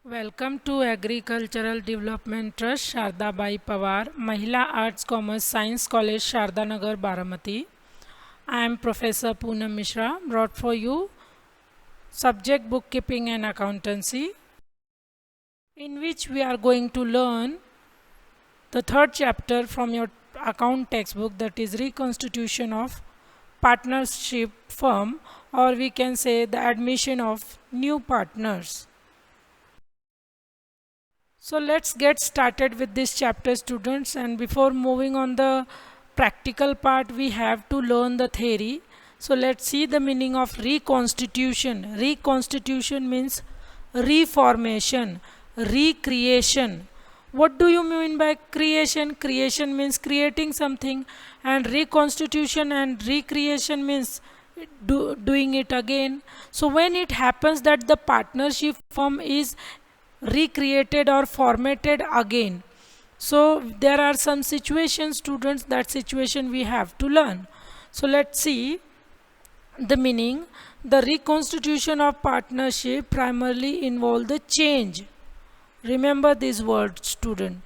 Welcome to Agricultural Development Trust Sharda Bai Pawar, Mahila Arts Commerce Science College Sharda Nagar Baramati. I am Professor Poonam Mishra, brought for you subject bookkeeping and accountancy, in which we are going to learn the third chapter from your account textbook, that is reconstitution of partnership firm, or we can say the admission of new partners. So let's get started with this chapter, students, and before moving on the practical part we have to learn the theory. So let's see the meaning of reconstitution. Reconstitution means reformation, recreation. What do you mean by creation? Creation means creating something, and reconstitution and recreation means doing it again. So when it happens that the partnership firm is recreated or formatted again, so there are some situations, students, that situation we have to learn. So let's see the meaning. The reconstitution of partnership primarily involve the change. Remember this word, student.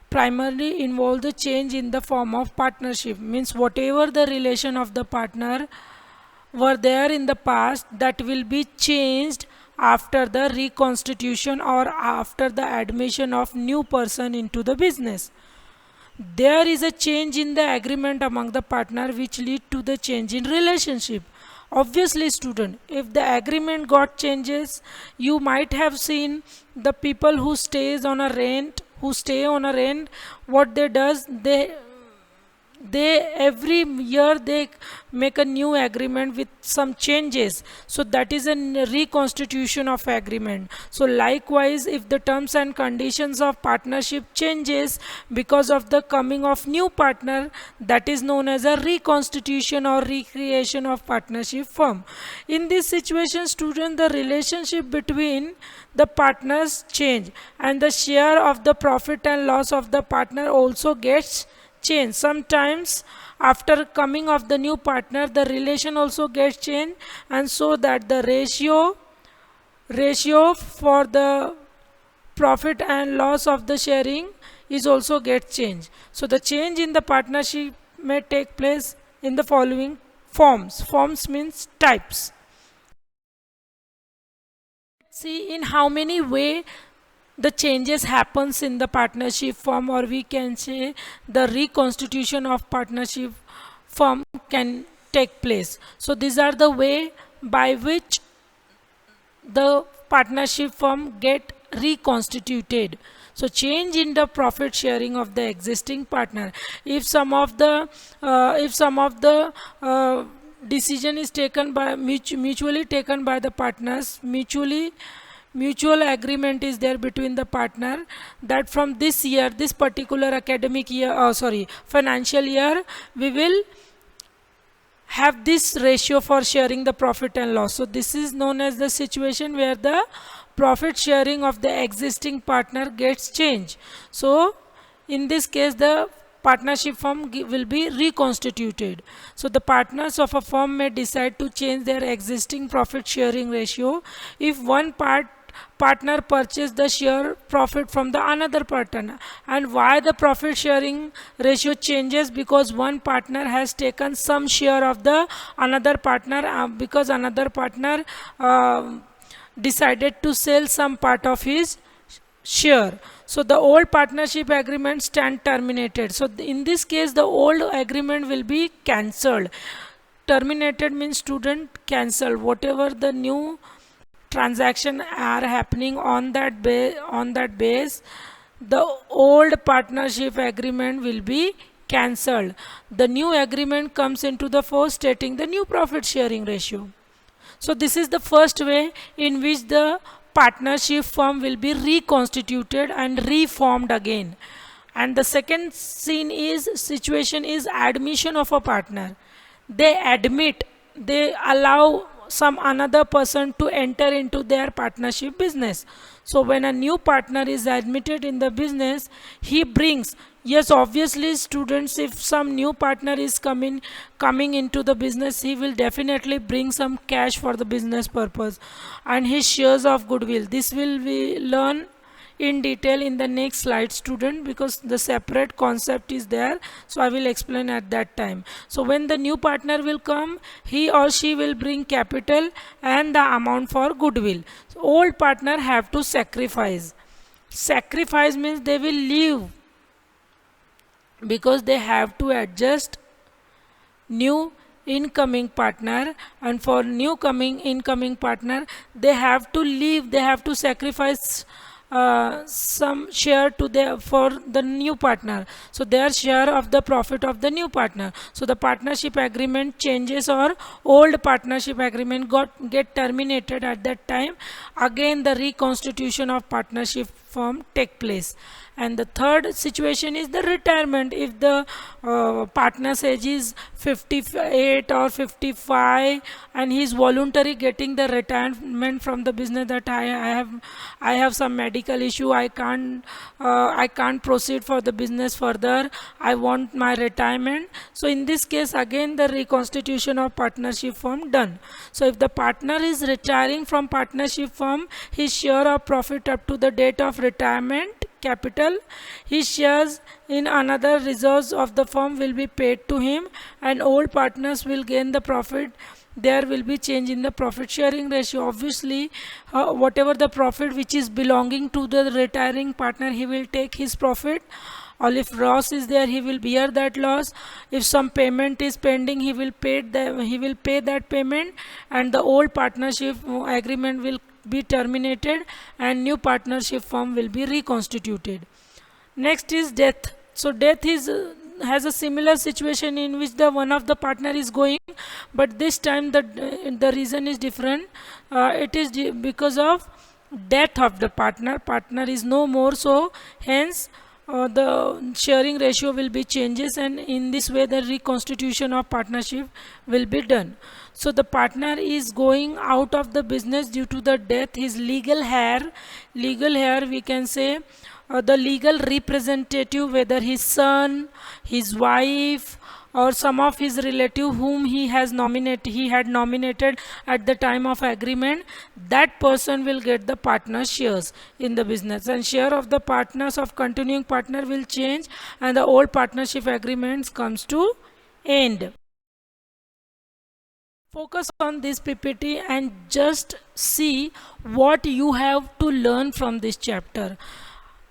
Primarily involve the change in the form of partnership, means whatever the relation of the partner were there in the past, that will be changed after the reconstitution or after the admission of new person into the business. There is a change in the agreement among the partner which lead to the change in relationship. Obviously, student, if the agreement got changes, you might have seen the people who stay on a rent, what they does, they every year they make a new agreement with some changes, so that is a reconstitution of agreement. So likewise, if the terms and conditions of partnership changes because of the coming of new partner, that is known as a reconstitution or recreation of partnership firm. In this situation, student, the relationship between the partners change, and the share of the profit and loss of the partner also gets change. Sometimes after coming of the new partner, the relation also gets changed, and so that the ratio for the profit and loss of the sharing is also get changed. So the change in the partnership may take place in the following forms. Forms means types. See in how many way the changes happens in the partnership firm, or we can say the reconstitution of partnership firm can take place. So these are the way by which the partnership firm get reconstituted. So change in the profit sharing of the existing partner. If some of the decision is taken by mutually taken by the partners, mutual agreement is there between the partner, that from this year, this particular academic year, financial year, we will have this ratio for sharing the profit and loss. So this is known as the situation where the profit sharing of the existing partner gets changed. So in this case, the partnership firm will be reconstituted. So the partners of a firm may decide to change their existing profit sharing ratio if one partner purchase the share profit from the another partner. And why the profit sharing ratio changes? Because one partner has taken some share of the another partner, because another partner decided to sell some part of his share. So the old partnership agreement stand terminated. So in this case, the old agreement will be cancelled. Terminated means, student, cancel. Whatever the new transaction are happening on that base, the old partnership agreement will be cancelled. The new agreement comes into the force, stating the new profit sharing ratio. So this is the first way in which the partnership firm will be reconstituted and reformed again. And the second situation is admission of a partner. They allow some another person to enter into their partnership business. So when a new partner is admitted in the business, he brings Yes, obviously students, if some new partner is coming into the business, he will definitely bring some cash for the business purpose and his shares of goodwill. This will we learn in detail in the next slide, student, because the separate concept is there, so I will explain at that time. So when the new partner will come, he or she will bring capital and the amount for goodwill. So old partner have to sacrifice. Sacrifice means they will leave, because they have to adjust new incoming partner, and for new coming incoming partner they have to leave, they have to sacrifice some share to their for the new partner, so their share of the profit of the new partner. So the partnership agreement changes or old partnership agreement get terminated. At that time again the reconstitution of partnership firm take place. And the third situation is the retirement. If the partner's age is 58 or 55 and he is voluntarily getting the retirement from the business, that I have some medical issue, I can't proceed for the business further, I want my retirement. So in this case again the reconstitution of partnership firm done. So if the partner is retiring from partnership firm, his share of profit up to the date of retirement capital, his shares in another reserves of the firm will be paid to him, and old partners will gain the profit. There will be change in the profit sharing ratio. Obviously whatever the profit which is belonging to the retiring partner, he will take his profit, or if loss is there he will bear that loss. If some payment is pending, he will pay that payment, and the old partnership agreement will be terminated and new partnership firm will be reconstituted. Next is death. So death is has a similar situation in which the one of the partner is going, but this time the reason is different. It is because of death of the partner is no more, so hence the sharing ratio will be changes, and in this way the reconstitution of partnership will be done. So the partner is going out of the business due to the death. His legal heir we can say the legal representative, whether his son, his wife, or some of his relative whom he had nominated at the time of agreement, that person will get the partner shares in the business, and share of the partners of continuing partner will change, and the old partnership agreements comes to end. Focus on this PPT and just see what you have to learn from this chapter.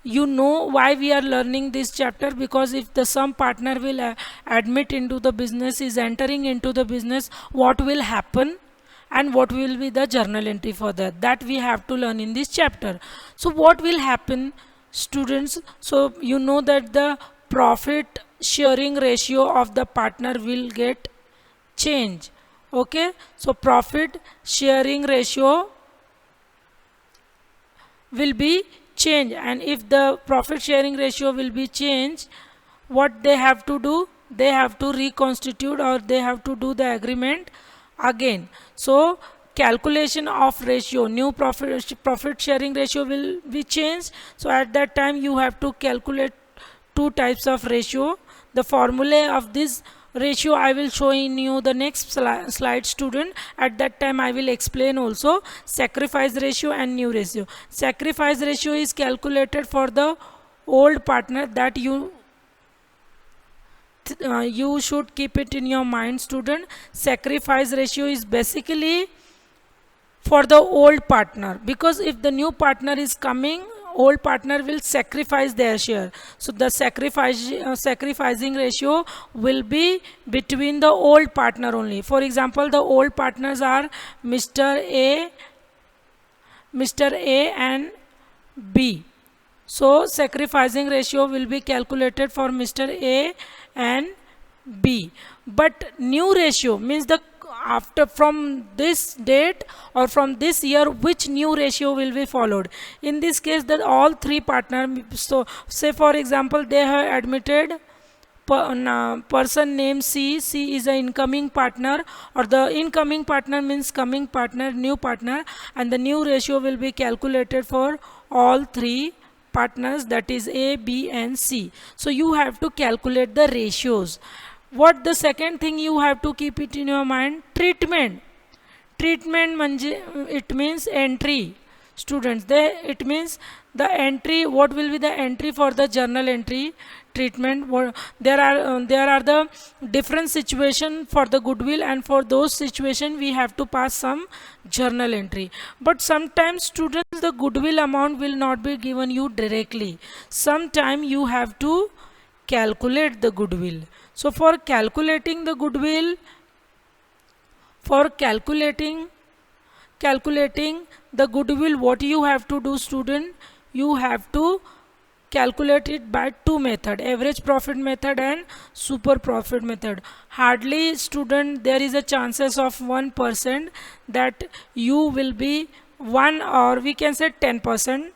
You know why we are learning this chapter, because if the some partner will admit into the business, is entering into the business, what will happen and what will be the journal entry for that we have to learn in this chapter. So what will happen, students? So you know that the profit sharing ratio of the partner will get change. Okay, so profit sharing ratio will be changed, and if the profit sharing ratio will be changed, what they have to do, they have to reconstitute or they have to do the agreement again. So calculation of ratio, new profit sharing ratio will be changed. So at that time you have to calculate two types of ratio. The formula of this ratio I will show in you the next slide, student. At that time I will explain also sacrifice ratio and new ratio. Sacrifice ratio is calculated for the old partner, that you should keep it in your mind, student. Sacrifice ratio is basically for the old partner, because if the new partner is coming, old partner will sacrifice their share. So the sacrificing ratio will be between the old partner only. For example, the old partners are Mr. A and B. So sacrificing ratio will be calculated for Mr. A and B. But new ratio means the after from this date or from this year, which new ratio will be followed. In this case, that all three partners, so say for example they have admitted person named C is an incoming partner, or the incoming partner means coming partner, new partner, and the new ratio will be calculated for all three partners, that is A, B and C. So you have to calculate the ratios. What the second thing you have to keep it in your mind? Treatment. Treatment म्हणजे it means entry. Students, it means the entry. What will be the entry for the journal entry? Treatment. There are the different situation for the goodwill, and for those situation we have to pass some journal entry. But sometimes students, the goodwill amount will not be given you directly. Sometime you have to calculate the goodwill. So for calculating the goodwill, for calculating the goodwill, what you have to do, student? You have to calculate it by two method: average profit method and super profit method. Hardly, student, there is a chances of 1% that you will be 1, or we can say 10%.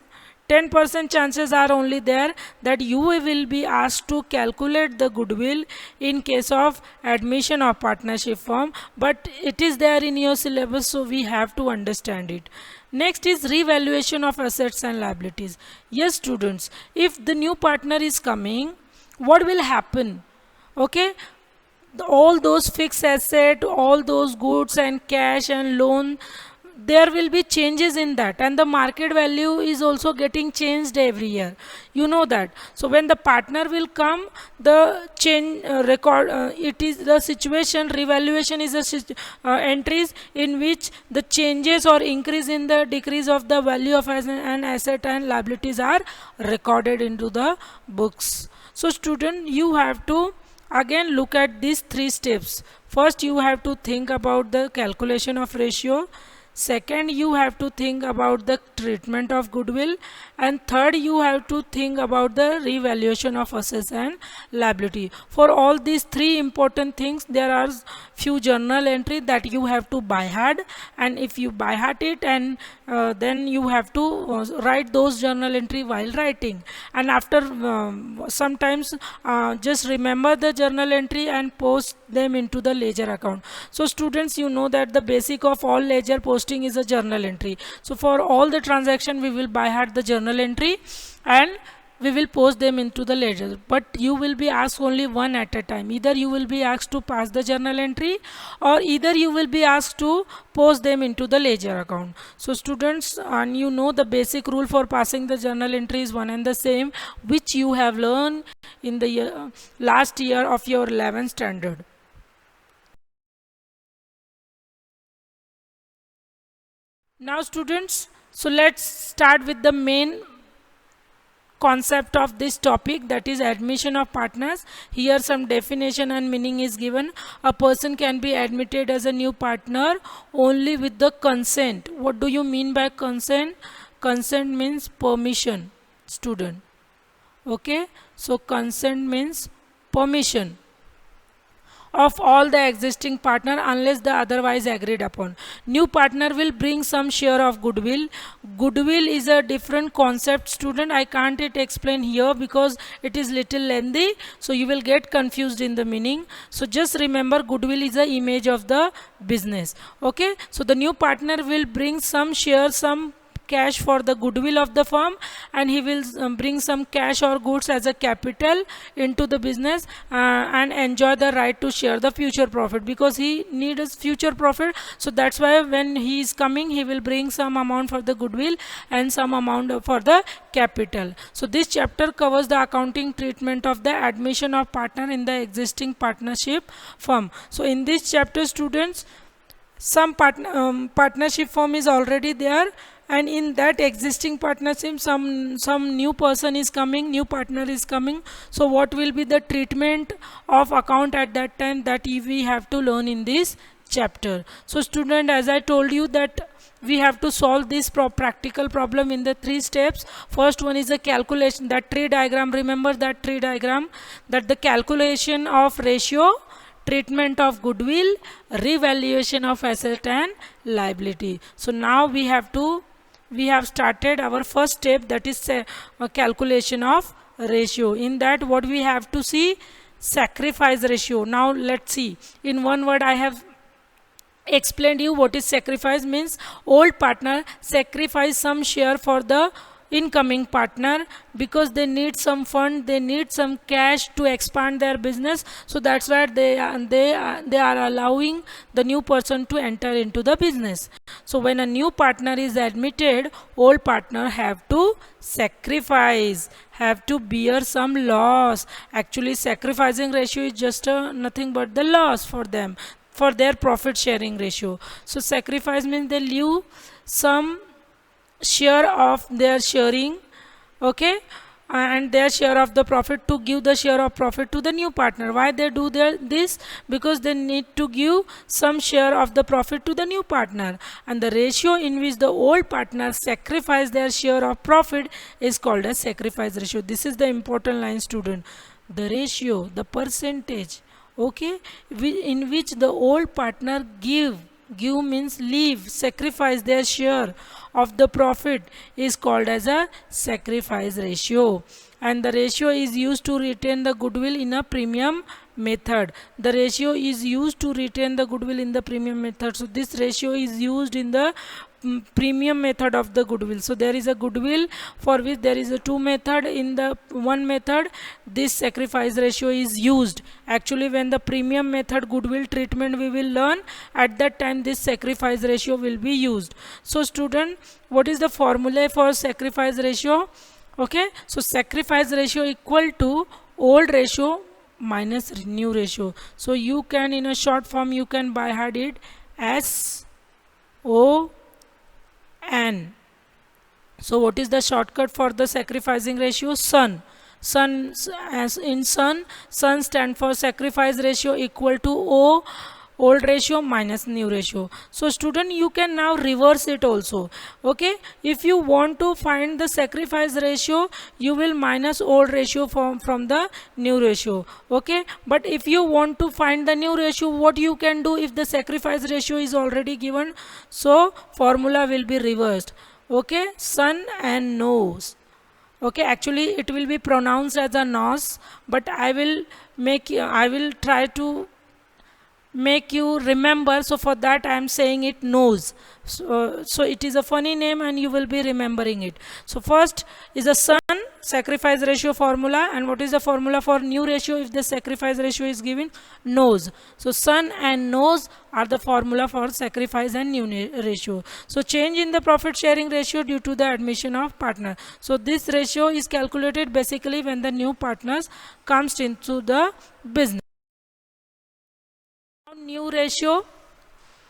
10% chances are only there that you will be asked to calculate the goodwill in case of admission of partnership firm, but it is there in your syllabus, so we have to understand it. Next is revaluation of assets and liabilities. Yes, students, if the new partner is coming, what will happen? Okay, all those fixed asset, all those goods and cash and loan, there will be changes in that, and the market value is also getting changed every year, you know that. So when the partner will come, the change record, it is the situation, revaluation is the entries in which the changes or increase in the decrease of the value of an asset and liabilities are recorded into the books. So student, you have to again look at these three steps. First, you have to think about the calculation of ratio. Second, you have to think about the treatment of goodwill, and third, you have to think about the revaluation of assets and liability. For all these three important things, there are few journal entry that you have to by heart, and if you by heart it, and then you have to write those journal entry while writing, and after sometimes just remember the journal entry and post them into the ledger account. So students, you know that the basic of all ledger posting is a journal entry. So for all the transaction, we will by heart the journal entry and we will post them into the ledger, but you will be asked only one at a time. Either you will be asked to pass the journal entry, or either you will be asked to post them into the ledger account. So students, and you know the basic rule for passing the journal entry is one and the same, which you have learned in the last year of your 11th standard. Now students, so let's start with the main concept of this topic, that is admission of partners. Here some definition and meaning is given. A person can be admitted as a new partner only with the consent. What do you mean by consent? Consent means permission, student. Okay, so consent means permission of all the existing partner unless the otherwise agreed upon. New partner will bring some share of goodwill. Goodwill is a different concept, student. I can't explain here because it is little lengthy, so you will get confused in the meaning. So just remember, goodwill is the image of the business. Okay, so the new partner will bring some share, some cash for the goodwill of the firm, and he will bring some cash or goods as a capital into the business and enjoy the right to share the future profit, because he needs future profit. So that's why when he is coming, he will bring some amount for the goodwill and some amount for the capital. So this chapter covers the accounting treatment of the admission of partner in the existing partnership firm. So in this chapter, students, some partnership firm is already there, and in that existing partnership some new person is coming, new partner is coming. So what will be the treatment of account at that time, that we have to learn in this chapter. So student, as I told you that we have to solve this practical problem in the three steps. First one is the calculation, that tree diagram. Remember that tree diagram, that the calculation of ratio, treatment of goodwill, revaluation of asset and liability. So now we have started our first step, that is a calculation of ratio. In that, what we have to see, sacrifice ratio. Now let's see, in one word I have explained you what is sacrifice. Means old partner sacrifice some share for the incoming partner, because they need some fund, they need some cash to expand their business. So that's why they are allowing the new person to enter into the business. So when a new partner is admitted, old partner have to sacrifice, have to bear some loss. Actually sacrificing ratio is just nothing but the loss for them, for their profit sharing ratio. So sacrifice means they leave some share of their sharing, okay, and their share of the profit to give the share of profit to the new partner. Why they do this? Because they need to give some share of the profit to the new partner, and the ratio in which the old partner sacrifice their share of profit is called as sacrifice ratio. This is the important line, student. The ratio, the percentage, okay, in which the old partner give means leave, sacrifice their share of the profit is called as a sacrifice ratio. And the ratio is used to retain the goodwill in a premium method. The ratio is used to retain the goodwill in the premium method. So this ratio is used in the premium method of the goodwill. So there is a goodwill for which there is a two method. In the one method this sacrifice ratio is used. Actually when the premium method goodwill treatment we will learn, at that time this sacrifice ratio will be used. So student, what is the formula for sacrifice ratio? Okay, so sacrifice ratio equal to old ratio minus new ratio. So you can, in a short form, you can by heart it SON. So what is the shortcut for the sacrificing ratio? SON. SON, as in SON stand for sacrifice ratio equal to O, old ratio minus new ratio. So student, you can now reverse it also. Okay, if you want to find the sacrifice ratio, you will minus old ratio from the new ratio. Okay, but if you want to find the new ratio, what you can do if the sacrifice ratio is already given? So formula will be reversed. Okay, SON and NOS. Okay, actually it will be pronounced as a NOS, but I will try to make you remember. So for that I am saying it knows. So it is a funny name and you will be remembering it. So first is a SON, sacrifice ratio formula, and what is the formula for new ratio if the sacrifice ratio is given? NOS. So SON and NOS are the formula for sacrifice and new ratio. So change in the profit sharing ratio due to the admission of partner. So this ratio is calculated basically when the new partners comes into the business. New ratio.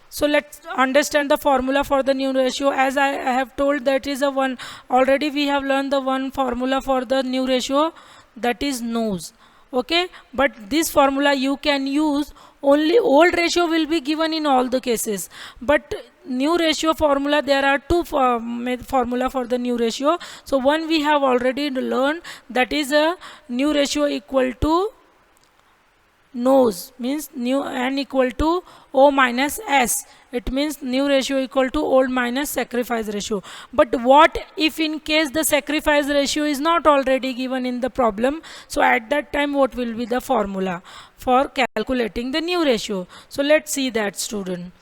So let's understand the formula for the new ratio. As I have told, that is a one. Already we have learned the one formula for the new ratio, that is NOS. Okay, but this formula you can use only. Old ratio will be given in all the cases, but new ratio formula, there are two formula for the new ratio. So one we have already learned, that is a new ratio equal to NOS, means new, N equal to O minus S. It means new ratio equal to old minus sacrifice ratio. But what if in case the sacrifice ratio is not already given in the problem? So at that time what will be the formula for calculating the new ratio? So let's see that, student.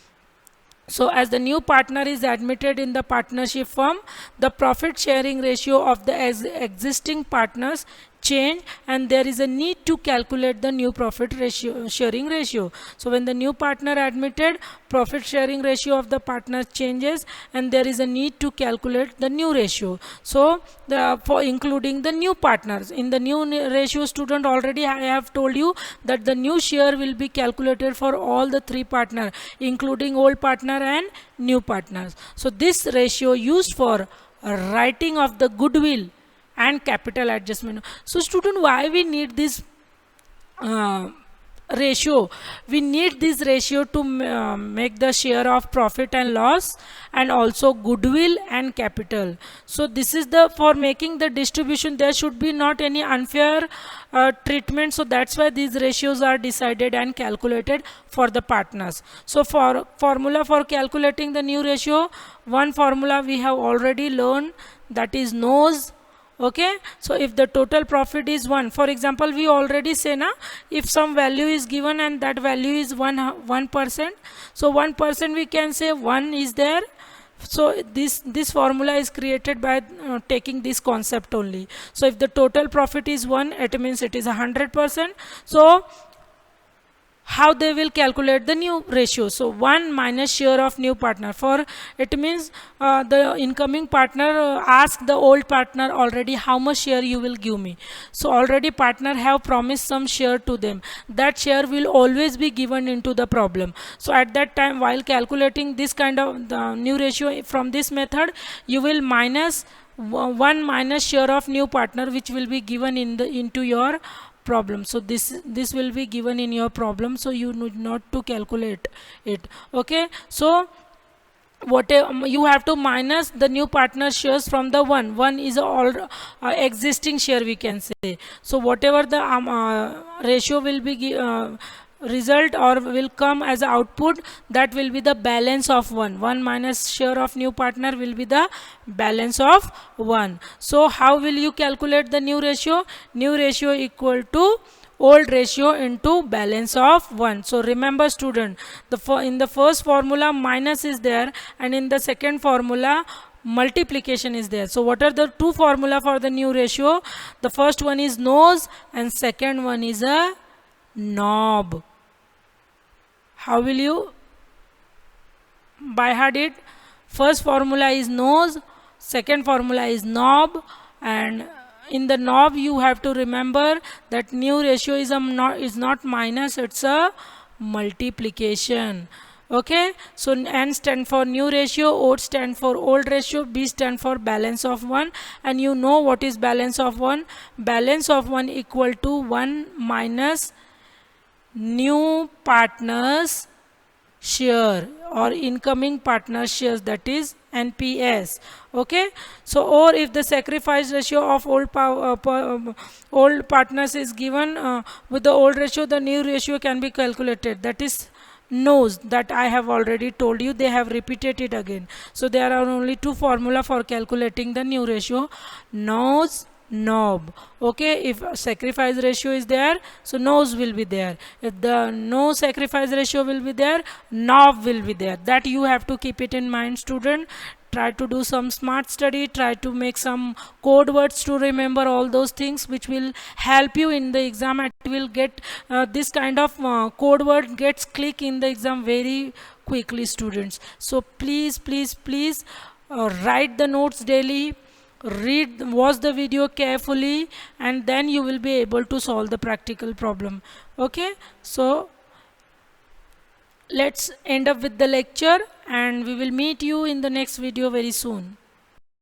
So as the new partner is admitted in the partnership firm, the profit sharing ratio of the existing partners change, and there is a need to calculate the new profit sharing ratio. So when the new partner admitted, profit sharing ratio of the partners changes, and there is a need to calculate the new ratio. So for including the new partners in the new ratio, student, already I have told you that the new share will be calculated for all the three partners, including old partner and new partners. So this ratio used for writing of the goodwill and capital adjustment. So student, why we need this ratio? We need this ratio to make the share of profit and loss, and also goodwill and capital. So this is the, for making the distribution, there should be not any unfair treatment. So that's why these ratios are decided and calculated for the partners. So for formula for calculating the new ratio, one formula we have already learned, that is NOS. Okay, so if the total profit is 1, for example, we already say na, if some value is given and that value is 1%, so 1% we can say 1 is there, So this formula is created by taking this concept only. So if the total profit is 1, it means it is 100%. So how they will calculate the new ratio? So 1 minus share of new partner. For it means the incoming partner ask the old partner already how much share you will give me. So already partner have promised some share to them. That share will always be given into the problem. So at that time, while calculating this kind of the new ratio from this method, you will minus 1 minus share of new partner, which will be given in the into your problem. So this will be given in your problem, so you need not to calculate it. Okay, so whatever you have to minus the new partner shares from the one is all existing share, we can say. So whatever the ratio will be result or will come as output, that will be the balance of 1 minus share of new partner will be the balance of 1. So how will you calculate the new ratio? New ratio equal to old ratio into balance of 1. So remember student, in the first formula minus is there, and in the second formula multiplication is there. So what are the two formula for the new ratio? The first one is nose and second one is a knob. How will you by heart it? First formula is nose, second formula is knob, and in the knob you have to remember that new ratio is not minus, it's a multiplication. Okay, so N stand for new ratio, O stand for old ratio, B stand for balance of 1, and you know what is balance of 1? Balance of 1 equal to 1 minus new partners share or incoming partner shares, that is NPS. Okay, so or if the sacrifice ratio of old partners is given with the old ratio, the new ratio can be calculated, that is knows, that I have already told you, they have repeated it again. So there are only two formula for calculating the new ratio: knows, knob. Okay, if sacrifice ratio is there, so nose will be there. If the no sacrifice ratio will be there, knob will be there. That you have to keep it in mind student. Try to do some smart study, try to make some code words to remember all those things which will help you in the exam. It will get this kind of code word gets click in the exam very quickly students. So please write the notes daily, watch the video carefully, and then you will be able to solve the practical problem. Okay, so let's end up with the lecture and we will meet you in the next video very soon.